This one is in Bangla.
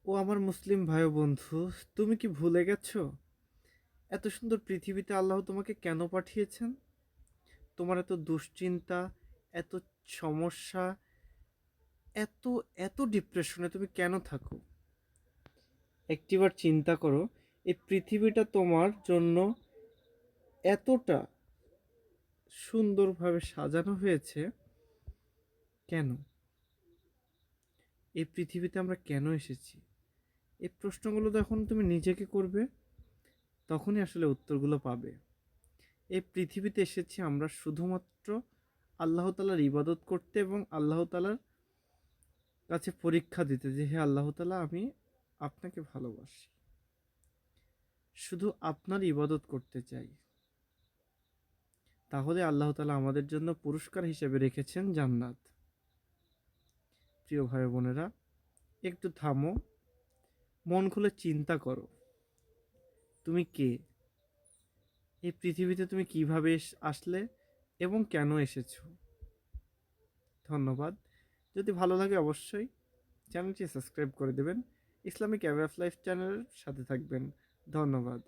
ও আমার মুসলিম ভাই ও বন্ধু, তুমি কি ভুলে গেছো এত সুন্দর পৃথিবীতে আল্লাহ তোমাকে কেন পাঠিয়েছেন? তোমার এত দুশ্চিন্তা, এত সমস্যা, এত এত ডিপ্রেশনে তুমি কেন থাকো? একটিবার চিন্তা করো, এই পৃথিবীটা তোমার জন্য এতটা সুন্দরভাবে সাজানো হয়েছে কেন? এই পৃথিবীতে আমরা কেন এসেছি? এই প্রশ্নগুলো যখন তুমি নিজেকে করবে, তখনই আসলে উত্তরগুলো পাবে। এই পৃথিবীতে এসেছি আমরা শুধুমাত্র আল্লাহ তাআলার ইবাদত করতে এবং আল্লাহ তাআলার কাছে পরীক্ষা দিতে যে হে আল্লাহ তাআলা, আমি আপনাকে ভালোবাসি, শুধু আপনার ইবাদত করতে চাই। তাহলে আল্লাহ তাআলা আমাদের জন্য পুরস্কার হিসেবে রেখেছেন জান্নাত। প্রিয় ভাই বোনেরা, একটু থামো, মন খুলে চিন্তা করো, তুমি কে? এই পৃথিবীতে তুমি কিভাবে আসলে এবং কেন এসেছো? ধন্যবাদ। যদি ভালো লাগে অবশ্যই চ্যানেলটি সাবস্ক্রাইব করে দেবেন। ইসলামিক ওয়ে অফ লাইফ চ্যানেলের সাথে থাকবেন। ধন্যবাদ।